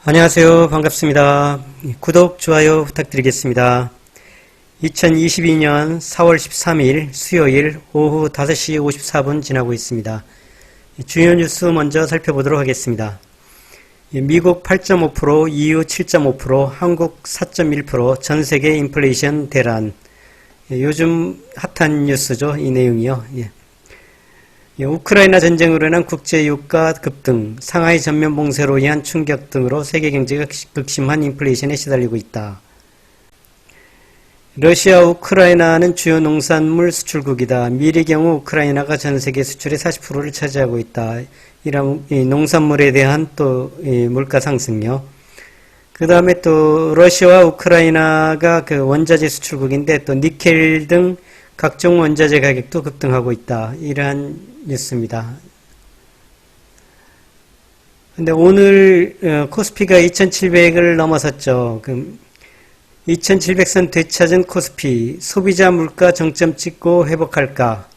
안녕하세요. 반갑습니다. 구독, 좋아요 부탁드리겠습니다. 2022년 4월 13일 수요일 오후 5시 54분 지나고 있습니다. 주요 뉴스 먼저 살펴보도록 하겠습니다. 미국 8.5%, EU 7.5%, 한국 4.1%, 전세계 인플레이션 대란. 요즘 핫한 뉴스죠. 이 내용이요. 우크라이나 전쟁으로 인한 국제유가 급등, 상하이 전면 봉쇄로 인한 충격 등으로 세계 경제가 극심한 인플레이션에 시달리고 있다. 러시아, 우크라이나는 주요 농산물 수출국이다. 미리 경우 우크라이나가 전 세계 수출의 40%를 차지하고 있다. 이런 농산물에 대한 또 물가 상승요. 그 다음에 또 러시아와 우크라이나가 그 원자재 수출국인데 또 니켈 등 각종 원자재 가격도 급등하고 있다. 이러한 뉴스입니다. 근데 오늘 코스피가 2700을 넘어섰죠. 2700선 되찾은 코스피, 소비자 물가 정점 찍고 회복할까?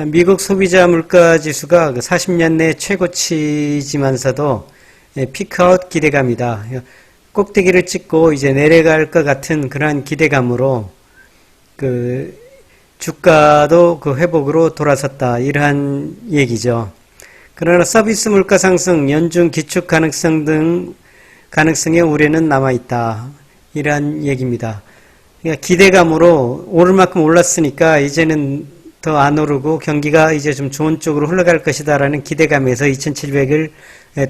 미국 소비자 물가 지수가 40년 내 최고치지만서도 피크아웃 기대감이다. 꼭대기를 찍고 이제 내려갈 것 같은 그러한 기대감으로 주가도 회복으로 돌아섰다. 이러한 얘기죠. 그러나 서비스 물가 상승, 연중 기축 가능성의 우려는 남아있다. 이러한 얘기입니다. 그러니까 기대감으로 오를 만큼 올랐으니까 이제는 더 안 오르고 경기가 이제 좀 좋은 쪽으로 흘러갈 것이다 라는 기대감에서 2700을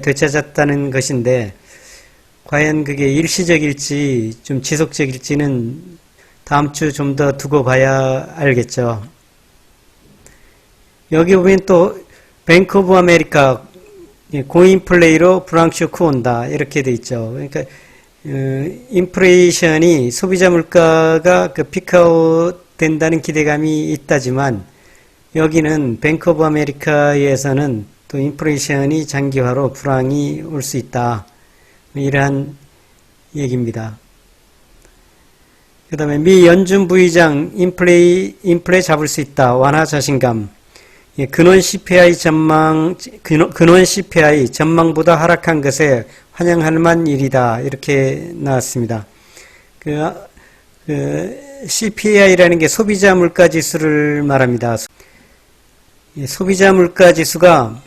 되찾았다는 것인데 과연 그게 일시적일지 좀 지속적일지는 다음 주 좀 더 두고 봐야 알겠죠. 여기 보면 또 뱅크 오브 아메리카 고인플레이로 불황 쇼크 온다 이렇게 돼 있죠. 그러니까 인플레이션이 소비자 물가가 피크아웃 된다는 기대감이 있다지만 여기는 뱅크 오브 아메리카에서는 또 인플레이션이 장기화로 불황이 올 수 있다. 이러한 얘기입니다. 그 다음에 미 연준 부의장 인플레 잡을 수 있다. 완화 자신감. 근원 CPI 전망보다 하락한 것에 환영할 만 일이다. 이렇게 나왔습니다. CPI라는 게 소비자 물가 지수를 말합니다. 소비자 물가 지수가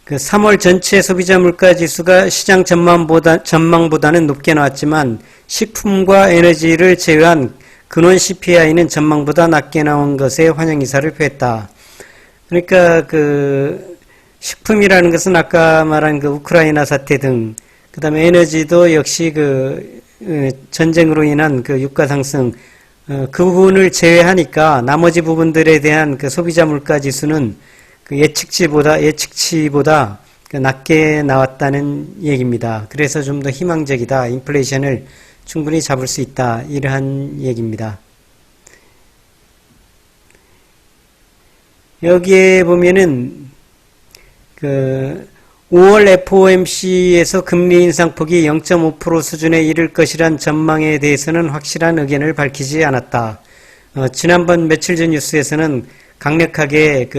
3월 전체 소비자 물가 지수가 시장 전망보다는 높게 나왔지만 식품과 에너지를 제외한 근원 CPI는 전망보다 낮게 나온 것에 환영 의사를 표했다. 그러니까 식품이라는 것은 아까 말한 우크라이나 사태 등 그다음에 에너지도 역시 전쟁으로 인한 유가 상승 그 부분을 제외하니까 나머지 부분들에 대한 소비자 물가 지수는 예측치보다 낮게 나왔다는 얘기입니다. 그래서 좀 더 희망적이다. 인플레이션을 충분히 잡을 수 있다. 이러한 얘기입니다. 여기에 보면은 5월 FOMC에서 금리 인상폭이 0.5% 수준에 이를 것이란 전망에 대해서는 확실한 의견을 밝히지 않았다. 지난번 며칠 전 뉴스에서는 강력하게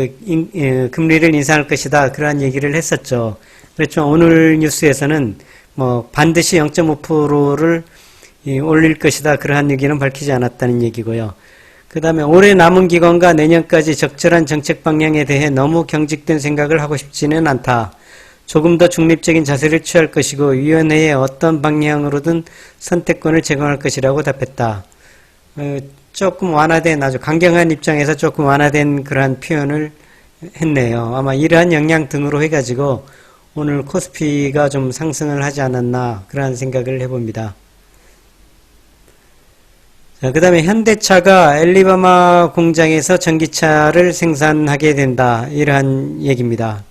금리를 인상할 것이다. 그러한 얘기를 했었죠. 그렇지만 오늘 뉴스에서는 반드시 0.5%를 올릴 것이다. 그러한 얘기는 밝히지 않았다는 얘기고요. 그 다음에 올해 남은 기간과 내년까지 적절한 정책 방향에 대해 너무 경직된 생각을 하고 싶지는 않다. 조금 더 중립적인 자세를 취할 것이고 위원회에 어떤 방향으로든 선택권을 제공할 것이라고 답했다. 조금 완화된 아주 강경한 입장에서 조금 완화된 그러한 표현을 했네요. 아마 이러한 영향 등으로 해가지고 오늘 코스피가 좀 상승을 하지 않았나 그러한 생각을 해봅니다. 자, 그 다음에 현대차가 엘리바마 공장에서 전기차를 생산하게 된다. 이러한 얘기입니다.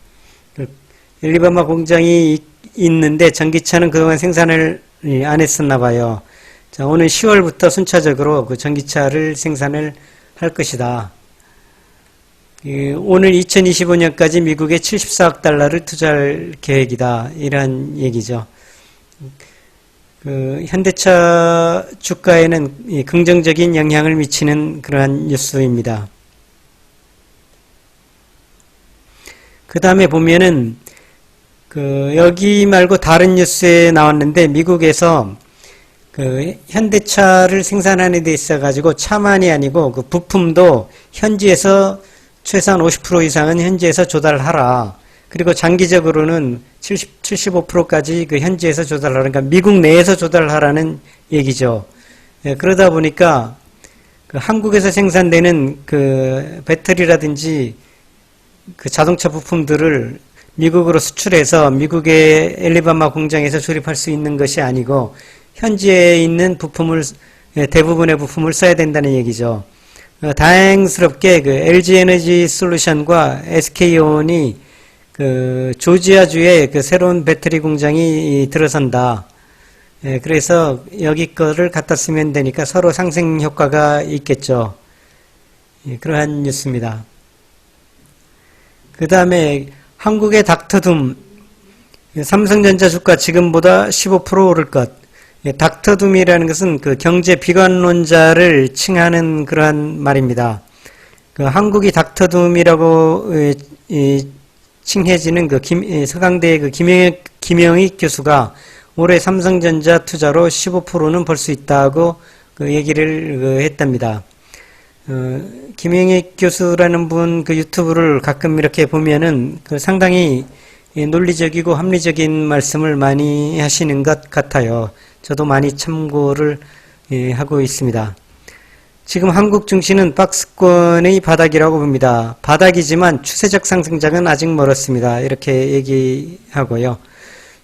엘리바마 공장이 있는데 전기차는 그동안 생산을 안 했었나 봐요. 자, 오늘 10월부터 순차적으로 전기차를 생산을 할 것이다. 오늘 2025년까지 미국에 74억 달러를 투자할 계획이다. 이런 얘기죠. 현대차 주가에는 긍정적인 영향을 미치는 그러한 뉴스입니다. 그 다음에 보면은 여기 말고 다른 뉴스에 나왔는데 미국에서 현대차를 생산하는 데 있어가지고 차만이 아니고 그 부품도 현지에서 최소한 50% 이상은 현지에서 조달하라. 그리고 장기적으로는 75%까지 그 현지에서 조달하라. 그러니까 미국 내에서 조달하라는 얘기죠. 그러다 보니까 한국에서 생산되는 배터리라든지 자동차 부품들을 미국으로 수출해서 미국의 엘리바마 공장에서 조립할 수 있는 것이 아니고 현지에 있는 대부분의 부품을 써야 된다는 얘기죠. 다행스럽게 LG 에너지 솔루션과 SK온이 조지아주에 새로운 배터리 공장이 들어선다. 그래서 여기 거를 갖다 쓰면 되니까 서로 상생 효과가 있겠죠. 그러한 뉴스입니다. 그 다음에 한국의 닥터둠, 삼성전자 주가 지금보다 15% 오를 것. 닥터둠이라는 것은 경제 비관론자를 칭하는 그러한 말입니다. 한국이 닥터둠이라고 칭해지는 서강대의 김영익 교수가 올해 삼성전자 투자로 15%는 벌 수 있다고 얘기를 했답니다. 김영익 교수라는 분 유튜브를 가끔 이렇게 보면은 상당히 논리적이고 합리적인 말씀을 많이 하시는 것 같아요. 저도 많이 참고를 하고 있습니다. 지금 한국 증시는 박스권의 바닥이라고 봅니다. 바닥이지만 추세적 상승장은 아직 멀었습니다. 이렇게 얘기하고요.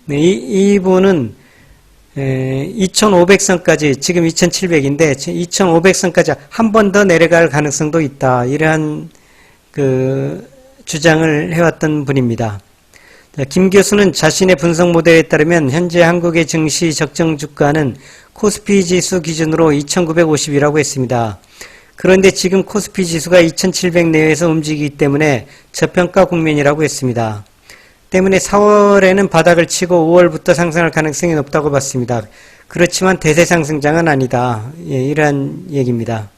이분은 2500선까지 지금 2700인데 2500선까지 한 번 더 내려갈 가능성도 있다. 이러한 주장을 해왔던 분입니다. 김 교수는 자신의 분석 모델에 따르면 현재 한국의 증시 적정 주가는 코스피 지수 기준으로 2950이라고 했습니다. 그런데 지금 코스피 지수가 2700 내외에서 움직이기 때문에 저평가 국면이라고 했습니다. 때문에 4월에는 바닥을 치고 5월부터 상승할 가능성이 높다고 봤습니다. 그렇지만 대세 상승장은 아니다. 이러한 얘기입니다.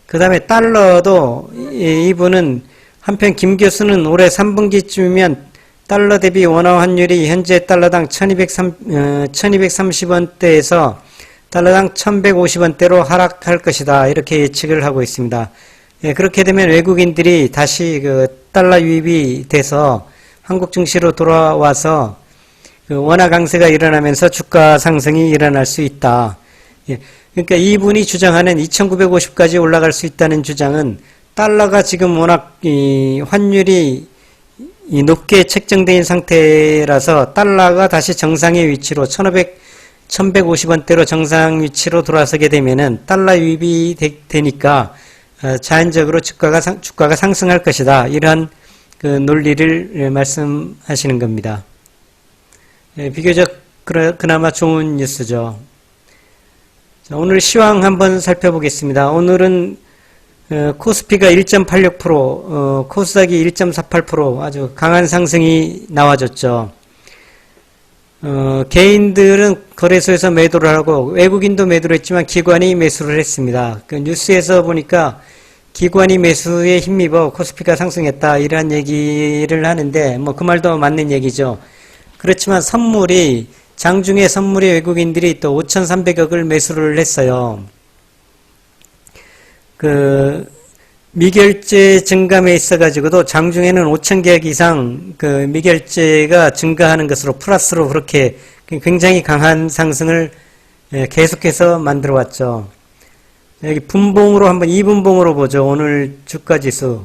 그 다음에 달러도 이분은 한편 김 교수는 올해 3분기쯤이면 달러 대비 원화 환율이 현재 달러당 1230원대에서 달러당 1150원대로 하락할 것이다. 이렇게 예측을 하고 있습니다. 그렇게 되면 외국인들이 다시 달러 유입이 돼서 한국 증시로 돌아와서 원화 강세가 일어나면서 주가 상승이 일어날 수 있다. 그러니까 이분이 주장하는 2950까지 올라갈 수 있다는 주장은 달러가 지금 워낙 환율이 높게 책정된 상태라서 달러가 다시 정상의 위치로 1150원대로 정상 위치로 돌아서게 되면은 달러 유입이 되니까 자연적으로 주가가 상승할 것이다. 이러한 논리를 말씀하시는 겁니다. 비교적 그나마 좋은 뉴스죠. 자, 오늘 시황 한번 살펴보겠습니다. 오늘은 코스피가 1.86%, 코스닥이 1.48% 아주 강한 상승이 나와줬죠. 개인들은 거래소에서 매도를 하고 외국인도 매도를 했지만 기관이 매수를 했습니다. 뉴스에서 보니까 기관이 매수에 힘입어 코스피가 상승했다 이러한 얘기를 하는데 그 말도 맞는 얘기죠. 그렇지만 장중에 선물이 외국인들이 또 5,300억을 매수를 했어요. 미결제 증감에 있어가지고도 장중에는 5,000개억 이상 미결제가 증가하는 것으로 플러스로 그렇게 굉장히 강한 상승을 계속해서 만들어 왔죠. 여기 분봉으로 한번 2분봉으로 보죠. 오늘 주가지수.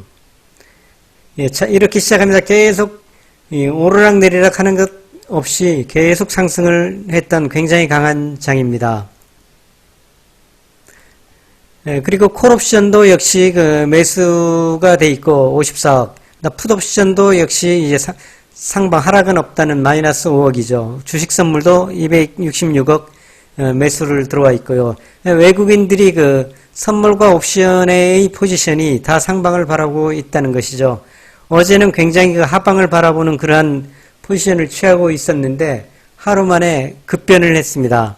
이렇게 시작합니다. 계속 오르락 내리락 하는 것 없이 계속 상승을 했던 굉장히 강한 장입니다. 그리고 콜옵션도 역시 매수가 돼 있고 54억. 풋옵션도 역시 이제 상방 하락은 없다는 마이너스 5억이죠. 주식 선물도 266억 매수를 들어와 있고요. 외국인들이 선물과 옵션의 포지션이 다 상방을 바라보고 있다는 것이죠. 어제는 굉장히 하방을 바라보는 그러한 포지션을 취하고 있었는데 하루 만에 급변을 했습니다.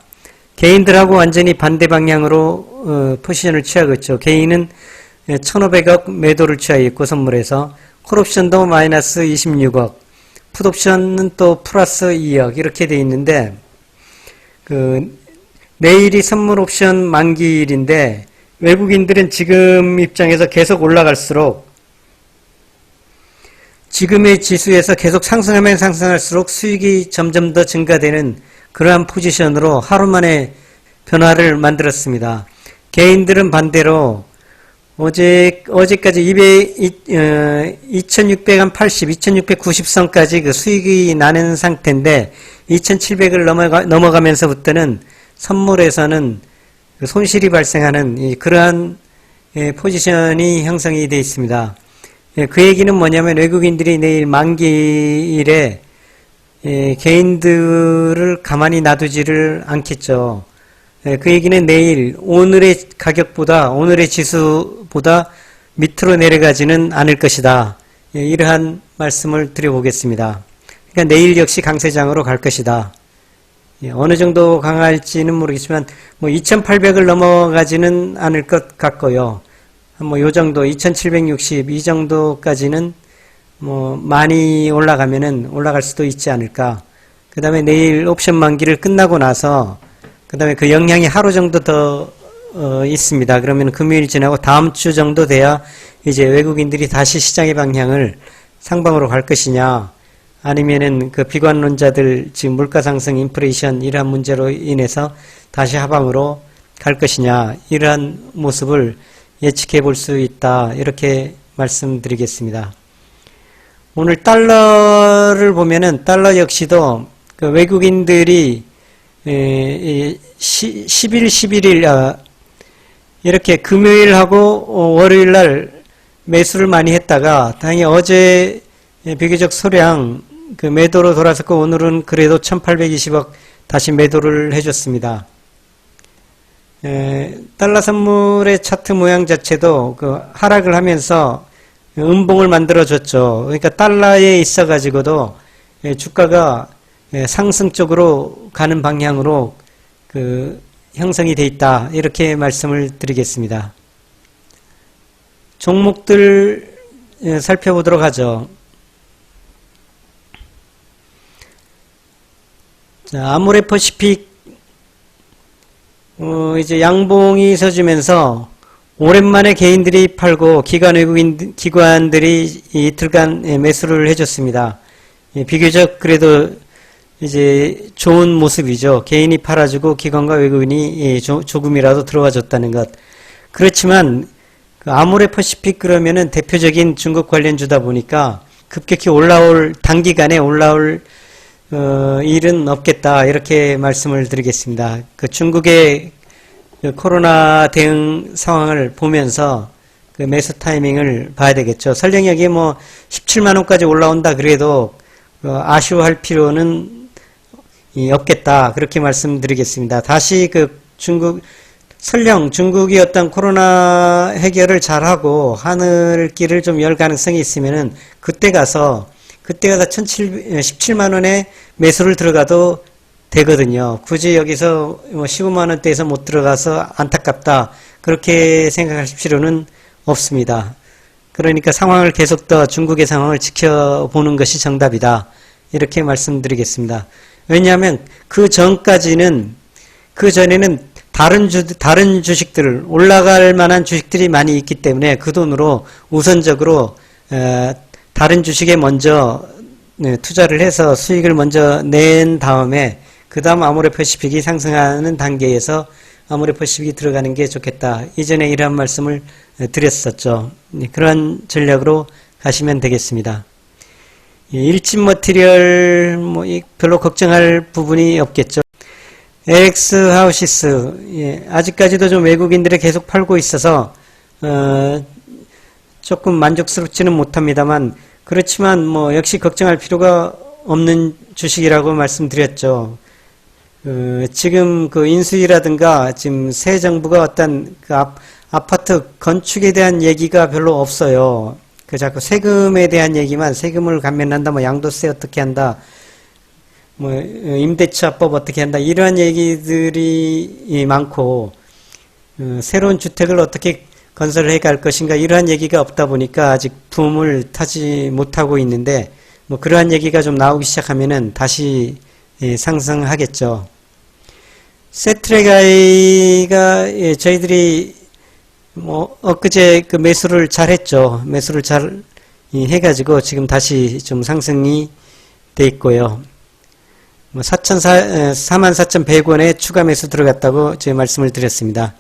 개인들하고 완전히 반대 방향으로 포지션을 취하고 있죠. 개인은 1,500억 매도를 취하고 있고 선물에서 콜옵션도 마이너스 26억, 풋옵션은 또 플러스 2억 이렇게 돼 있는데 내일이 선물 옵션 만기일인데 외국인들은 지금 입장에서 계속 올라갈수록 지금의 지수에서 계속 상승하면 상승할수록 수익이 점점 더 증가되는 그러한 포지션으로 하루 만에 변화를 만들었습니다. 개인들은 반대로 어제까지 2680, 2690선까지 그 수익이 나는 상태인데 2700을 넘어가면서부터는 선물에서는 그 손실이 발생하는 그러한 포지션이 형성이 되어 있습니다. 그 얘기는 뭐냐면 외국인들이 내일 만기일에 개인들을 가만히 놔두지를 않겠죠. 그 얘기는 내일 오늘의 가격보다 오늘의 지수보다 밑으로 내려가지는 않을 것이다. 이러한 말씀을 드려보겠습니다. 그러니까 내일 역시 강세장으로 갈 것이다. 어느 정도 강할지는 모르겠지만 2800을 넘어가지는 않을 것 같고요. 요 정도 2760 이 정도까지는 많이 올라갈 수도 있지 않을까. 그 다음에 내일 옵션 만기를 끝나고 나서 그 다음에 그 영향이 하루 정도 더 있습니다. 그러면 금요일 지나고 다음 주 정도 돼야 이제 외국인들이 다시 시장의 방향을 상방으로 갈 것이냐, 아니면은 그 비관론자들 지금 물가 상승, 인플레이션 이러한 문제로 인해서 다시 하방으로 갈 것이냐, 이러한 모습을 예측해 볼 수 있다. 이렇게 말씀드리겠습니다. 오늘 달러를 보면은 달러 역시도 그 외국인들이 10일, 11일 이렇게 금요일하고 월요일날 매수를 많이 했다가 다행히 어제 비교적 소량 그 매도로 돌아섰고 오늘은 그래도 1820억 다시 매도를 해줬습니다. 달러 선물의 차트 모양 자체도 그 하락을 하면서 음봉을 만들어줬죠. 그러니까 달러에 있어가지고도 주가가 상승 쪽으로 가는 방향으로 그 형성이 돼 있다. 이렇게 말씀을 드리겠습니다. 종목들 살펴보도록 하죠. 자, 아모레퍼시픽 이제 양봉이 서지면서 오랜만에 개인들이 팔고 기관들이 이틀간 매수를 해줬습니다. 비교적 그래도 이제 좋은 모습이죠. 개인이 팔아주고 기관과 외국인이 조금이라도 들어와 줬다는 것. 그렇지만 그 아모레퍼시픽 그러면은 대표적인 중국 관련주다 보니까 급격히 단기간에 올라올 일은 없겠다. 이렇게 말씀을 드리겠습니다. 그 중국의 그 코로나 대응 상황을 보면서 그 매수 타이밍을 봐야 되겠죠. 설령 여기 17만원까지 올라온다 그래도 아쉬워할 필요는 없겠다. 그렇게 말씀드리겠습니다. 다시 설령 중국이 어떤 코로나 해결을 잘하고 하늘길을 좀 열 가능성이 있으면은 그때 가서 17만원에 매수를 들어가도 되거든요. 굳이 여기서 15만원대에서 못 들어가서 안타깝다. 그렇게 생각하실 필요는 없습니다. 그러니까 상황을 계속 더 중국의 상황을 지켜보는 것이 정답이다. 이렇게 말씀드리겠습니다. 왜냐하면 그 전에는 다른 주식들, 올라갈 만한 주식들이 많이 있기 때문에 그 돈으로 우선적으로 다른 주식에 먼저 투자를 해서 수익을 먼저 낸 다음에 그 다음 아모레퍼시픽이 상승하는 단계에서 아모레퍼시픽이 들어가는 게 좋겠다. 이전에 이러한 말씀을 드렸었죠. 그러한 전략으로 가시면 되겠습니다. 일진 머티리얼 별로 걱정할 부분이 없겠죠. LX 하우시스 아직까지도 좀 외국인들이 계속 팔고 있어서 조금 만족스럽지는 못합니다만, 그렇지만 역시 걱정할 필요가 없는 주식이라고 말씀드렸죠. 지금 그 인수위라든가 지금 새 정부가 어떤 그 아파트 건축에 대한 얘기가 별로 없어요. 자꾸 세금에 대한 얘기만, 세금을 감면한다, 양도세 어떻게 한다, 임대차법 어떻게 한다, 이러한 얘기들이 많고, 새로운 주택을 어떻게 건설을 해갈 것인가, 이러한 얘기가 없다 보니까 아직 붐을 타지 못하고 있는데, 뭐 그러한 얘기가 좀 나오기 시작하면은 다시 상승하겠죠. 세트레가이가 저희들이 뭐 엊그제 그 매수를 잘 했죠. 매수를 잘 해가지고 지금 다시 좀 상승이 돼 있고요. 뭐 44,100원에 추가 매수 들어갔다고 제가 말씀을 드렸습니다.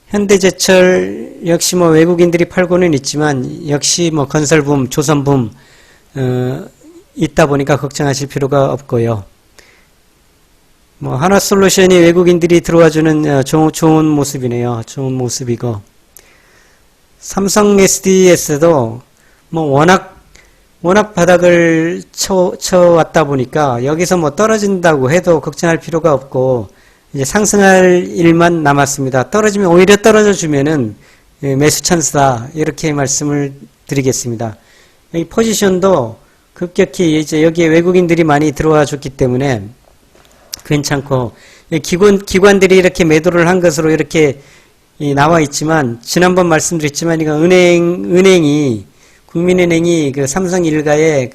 현대제철 역시 뭐 외국인들이 팔고는 있지만 역시 뭐 건설붐, 조선붐 있다 보니까 걱정하실 필요가 없고요. 뭐 하나솔루션이 외국인들이 들어와주는 좋은 모습이네요. 좋은 모습이고, 삼성 SDS도 뭐 워낙 바닥을 쳐왔다 보니까 여기서 뭐 떨어진다고 해도 걱정할 필요가 없고 이제 상승할 일만 남았습니다. 떨어지면 오히려 떨어져 주면은 매수 찬스다, 이렇게 말씀을 드리겠습니다. 이 포지션도 급격히 이제 여기에 외국인들이 많이 들어와 줬기 때문에 괜찮고, 기관들이 이렇게 매도를 한 것으로 이렇게 나와 있지만, 지난번 말씀드렸지만, 이거 국민은행이 그 삼성일가의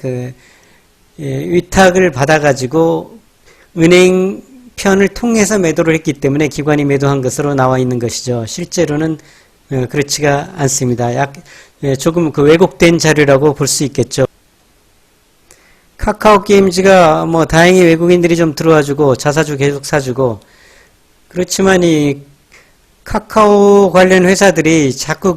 위탁을 받아가지고 은행 편을 통해서 매도를 했기 때문에 기관이 매도한 것으로 나와 있는 것이죠. 실제로는 그렇지가 않습니다. 조금 왜곡된 자료라고 볼 수 있겠죠. 카카오 게임즈가 뭐 다행히 외국인들이 좀 들어와주고 자사주 계속 사주고, 그렇지만 이 카카오 관련 회사들이 자꾸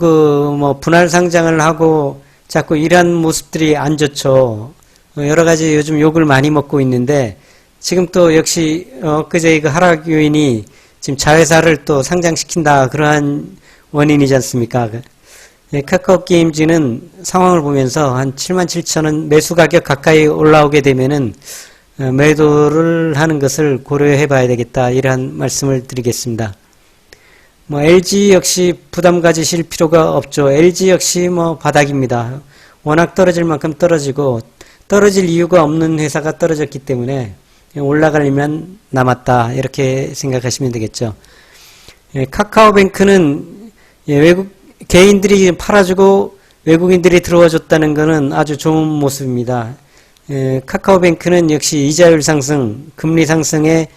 뭐 분할 상장을 하고 자꾸 이러한 모습들이 안 좋죠. 여러 가지 요즘 욕을 많이 먹고 있는데, 지금 또 역시 엊그제 그 하락 요인이 지금 자회사를 또 상장시킨다, 그러한 원인이지 않습니까? 카카오 게임즈는 상황을 보면서 한 77,000원 매수 가격 가까이 올라오게 되면은 매도를 하는 것을 고려해 봐야 되겠다, 이러한 말씀을 드리겠습니다. 뭐 LG 역시 부담 가지실 필요가 없죠. LG 역시 뭐 바닥입니다. 워낙 떨어질 만큼 떨어지고 떨어질 이유가 없는 회사가 떨어졌기 때문에 올라가려면 남았다, 이렇게 생각하시면 되겠죠. 카카오뱅크는 개인들이 팔아주고 외국인들이 들어와 줬다는 것은 아주 좋은 모습입니다. 카카오뱅크는 역시 이자율 상승, 금리 상승에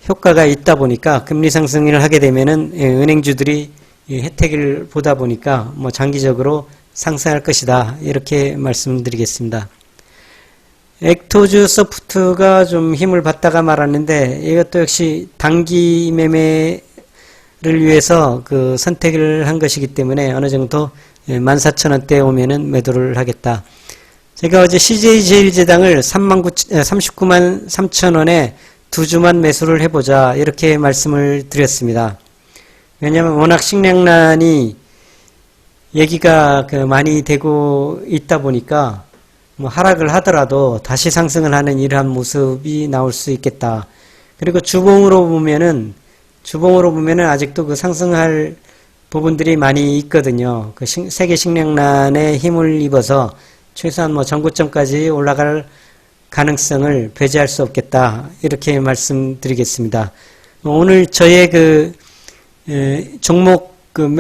효과가 있다 보니까 금리 상승을 하게 되면은 은행주들이 혜택을 보다 보니까 뭐 장기적으로 상승할 것이다, 이렇게 말씀드리겠습니다. 액토즈 소프트가 좀 힘을 받다가 말았는데, 이것도 역시 단기 매매를 위해서 선택을 한 것이기 때문에 어느 정도 14,000원대 오면은 매도를 하겠다. 제가 어제 CJ제일제당을 39만 3천원에 두 주만 매수를 해보자, 이렇게 말씀을 드렸습니다. 왜냐하면 워낙 식량난이 얘기가 많이 되고 있다 보니까 뭐 하락을 하더라도 다시 상승을 하는 이러한 모습이 나올 수 있겠다. 그리고 주봉으로 보면은 아직도 상승할 부분들이 많이 있거든요. 세계 식량난에 힘을 입어서 최소한 뭐 전고점까지 올라갈 가능성을 배제할 수 없겠다, 이렇게 말씀드리겠습니다. 오늘 저의 종목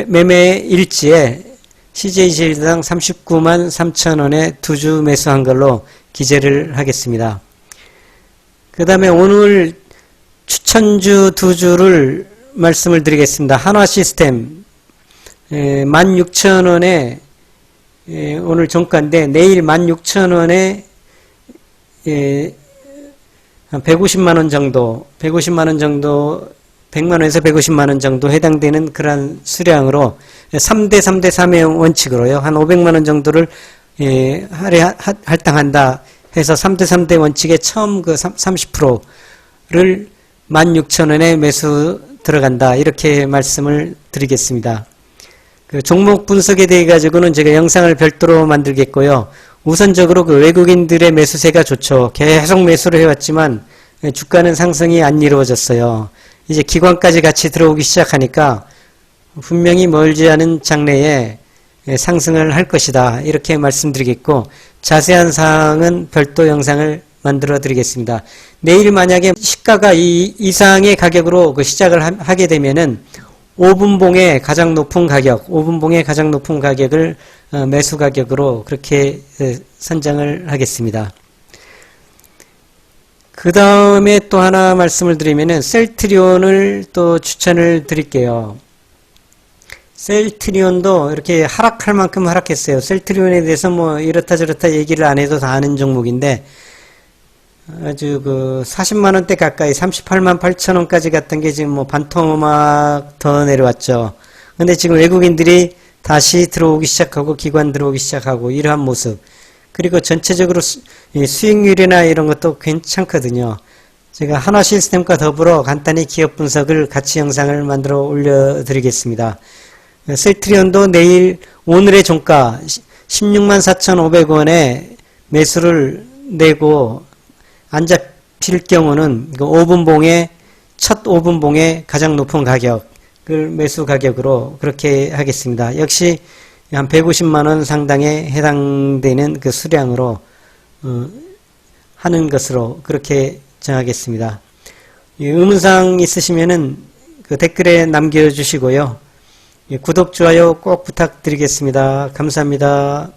매매 일지에 CJ제일제당 39만 3천원에 두 주 매수한 걸로 기재를 하겠습니다. 그 다음에 오늘 추천주 두 주를 말씀을 드리겠습니다. 한화시스템 16,000원에 오늘 종가인데 내일 16,000원에 한 150만원 정도, 100만원에서 150만원 정도 해당되는 그러한 수량으로 3대 3의 원칙으로요, 한 500만원 정도를 할당한다 해서 3대 3의 원칙에 처음 30%를 16,000원에 매수 들어간다, 이렇게 말씀을 드리겠습니다. 종목 분석에 대해 가지고는 제가 영상을 별도로 만들겠고요. 우선적으로 외국인들의 매수세가 좋죠. 계속 매수를 해왔지만 주가는 상승이 안 이루어졌어요. 이제 기관까지 같이 들어오기 시작하니까 분명히 멀지 않은 장래에 상승을 할 것이다, 이렇게 말씀드리겠고, 자세한 사항은 별도 영상을 만들어 드리겠습니다. 내일 만약에 시가가 이 이상의 가격으로 시작을 하게 되면은 5분봉의 가장 높은 가격을 매수 가격으로 그렇게 선정을 하겠습니다. 그 다음에 또 하나 말씀을 드리면은 셀트리온을 또 추천을 드릴게요. 셀트리온도 이렇게 하락할 만큼 하락했어요. 셀트리온에 대해서 뭐 이렇다 저렇다 얘기를 안 해도 다 아는 종목인데 아주 그 40만원대 가까이 38만 8천원까지 갔던 게 지금 뭐 반토막 더 내려왔죠. 근데 지금 외국인들이 다시 들어오기 시작하고 기관 들어오기 시작하고 이러한 모습. 그리고 전체적으로 수익률이나 이런 것도 괜찮거든요. 제가 한화 시스템과 더불어 간단히 기업 분석을 같이 영상을 만들어 올려드리겠습니다. 셀트리온도 오늘의 종가 16만 4,500원에 매수를 내고 안 잡힐 경우는 첫 5분봉의 가장 높은 가격을 매수 가격으로 그렇게 하겠습니다. 역시 한 150만원 상당에 해당되는 그 수량으로 하는 것으로 그렇게 정하겠습니다. 의문사항 있으시면은 그 댓글에 남겨주시고요. 구독, 좋아요 꼭 부탁드리겠습니다. 감사합니다.